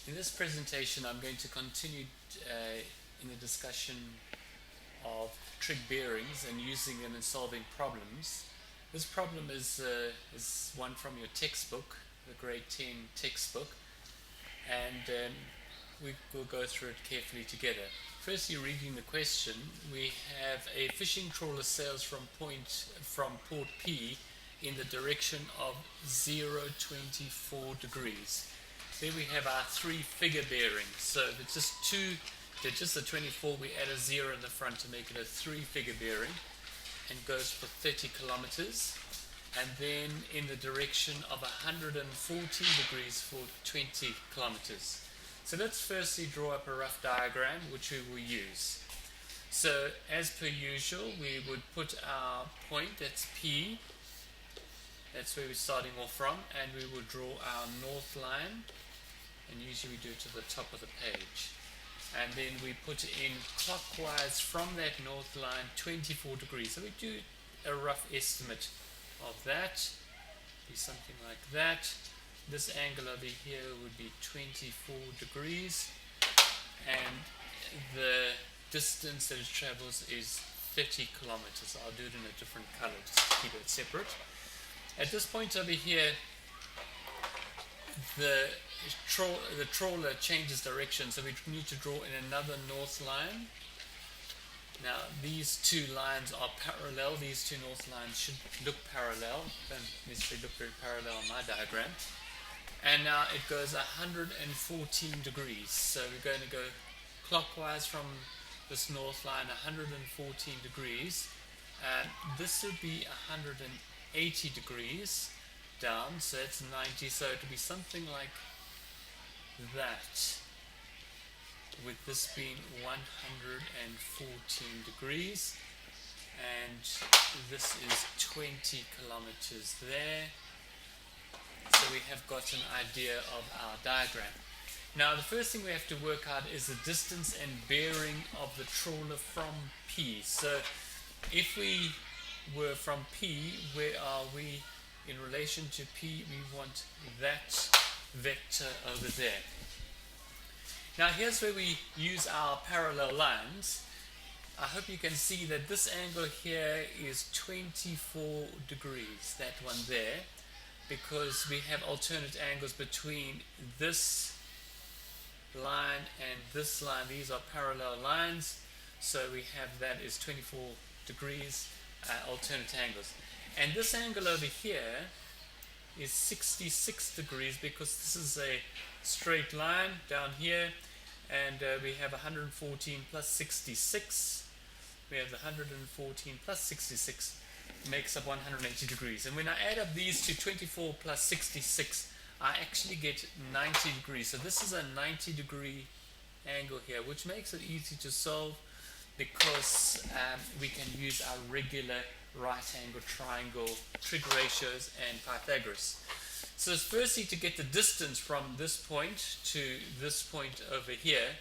In this presentation, I'm going to continue in the discussion of trig bearings and using them in solving problems. This problem is one from your textbook, the grade 10 textbook, and we will go through it carefully together. Firstly, reading the question, we have a fishing trawler sails from port P in the direction of 0.24 degrees. There we have our three figure bearings. So if it's just the 24, we add a 0 in the front to make it a three figure bearing, and goes for 30 kilometers, and then in the direction of 114 degrees for 20 kilometers. So let's firstly draw up a rough diagram which we will use. So as per usual, we would put our point, that's P, that's where we're starting off from, and we will draw our north line, and usually we do it to the top of the page. And then we put in clockwise from that north line 24 degrees. So we do a rough estimate of that, be something like that. This angle over here would be 24 degrees, and the distance that it travels is 30 kilometers. I'll do it in a different color just to keep it separate. At this point over here, the trawler changes direction, so we need to draw in another north line. Now these two lines are parallel. These two north lines should look parallel. Don't necessarily look very parallel on my diagram. And now it goes 114 degrees. So we're going to go clockwise from this north line 114 degrees. And this would be 180 degrees down, so it's 90, so it would be something like that, with this being 114 degrees, and this is 20 kilometers there. So we have got an idea of our diagram. Now the first thing we have to work out is the distance and bearing of the trawler from P. So if we were from P, where are we in relation to P? We want that vector over there. Now here's where we use our parallel lines. I hope you can see that this angle here is 24 degrees, that one there, because we have alternate angles between this line and this line. These are parallel lines, so we have that is 24 degrees, alternate angles. And this angle over here is 66 degrees, because this is a straight line down here, and we have 114 plus 66. We have the 114 plus 66 makes up 180 degrees. And when I add up these to 24 plus 66, I actually get 90 degrees. So this is a 90 degree angle here, which makes it easy to solve, because we can use our regular right angle triangle trig ratios and Pythagoras. So firstly, to get the distance from this point to this point over here,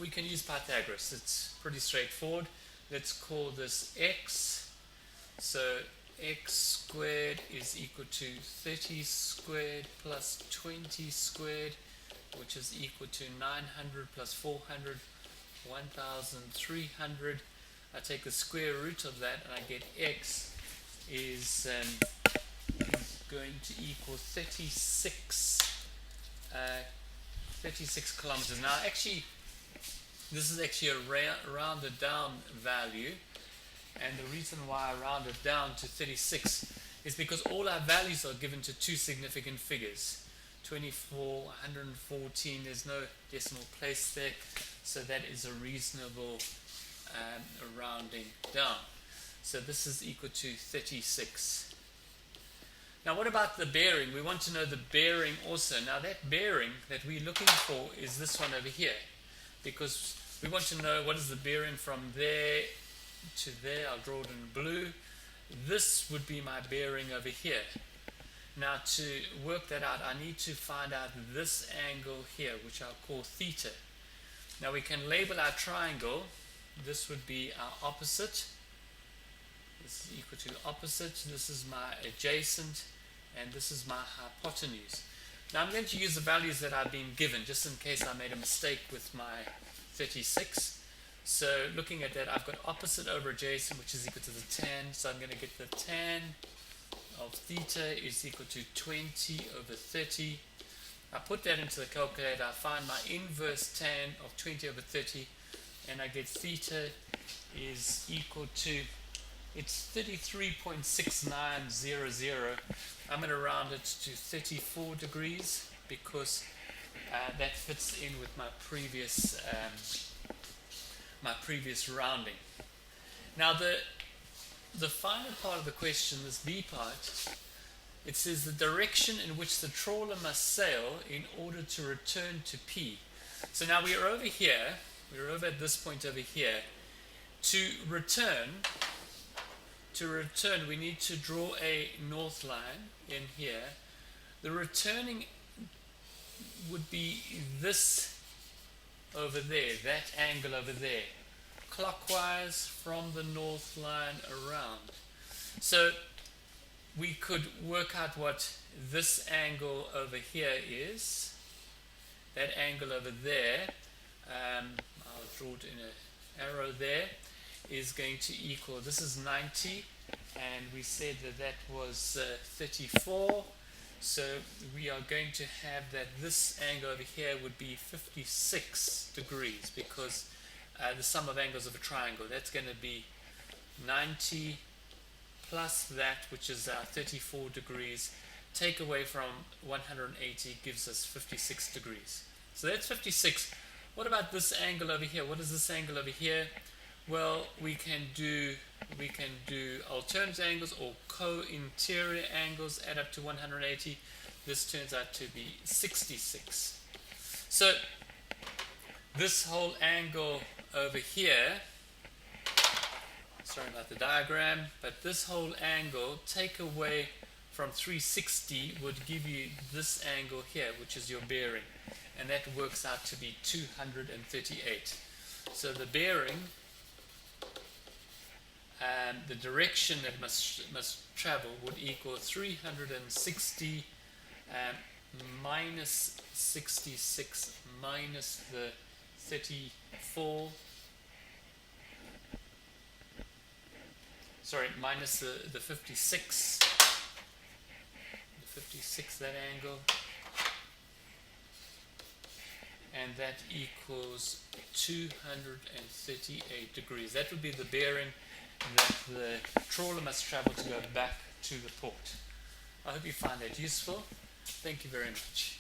we can use Pythagoras. It's pretty straightforward. Let's call this x. So x squared is equal to 30 squared plus 20 squared, which is equal to 900 plus 400, 1300. I take the square root of that, and I get x is going to equal 36 kilometers. Now actually, this is actually a rounded down value, and the reason why I round it down to 36 is because all our values are given to two significant figures, 24, 114, there's no decimal place there, so that is a reasonable rounding down. So this is equal to 36. Now what about the bearing? We want to know the bearing also. Now that bearing that we're looking for is this one over here, because we want to know what is the bearing from there to there. I'll draw it in blue. This would be my bearing over here. Now to work that out, I need to find out this angle here, which I'll call theta. Now we can label our triangle. This would be our opposite. This is equal to opposite. This is my adjacent, and this is my hypotenuse. Now I'm going to use the values that I've been given, just in case I made a mistake with my 36. So looking at that, I've got opposite over adjacent, which is equal to the tan. So I'm going to get the tan of theta is equal to 20 over 30. I put that into the calculator. I find my inverse tan of 20 over 30, and I get theta is equal to, it's 33.6900. I'm going to round it to 34 degrees because that fits in with my previous rounding. Now the final part of the question, this B part, it says the direction in which the trawler must sail in order to return to P. So now we are over here, we're over at this point over here. To return, we need to draw a north line in here. The returning would be this over there, that angle over there, clockwise from the north line around. So we could work out what this angle over here is. That angle over there, I'll draw it in an arrow there, is going to equal, this is 90, and we said that that was 34. So we are going to have that this angle over here would be 56 degrees because the sum of angles of a triangle, that's going to be 90 plus that, which is 34 degrees, take away from 180 gives us 56 degrees. So that's 56. What about this angle over here? What is this angle over here? Well, we can do alternate angles or co-interior angles, add up to 180. This turns out to be 66. So this whole angle over here, sorry about the diagram, but this whole angle, take away from 360 would give you this angle here, which is your bearing, and that works out to be 238. So the bearing, the direction that must travel would equal 360 minus 66 minus the 34. Sorry, minus the 56. The 56, that angle. And that equals 238 degrees. That would be the bearing that the trawler must travel to go back to the port. I hope you find that useful. Thank you very much.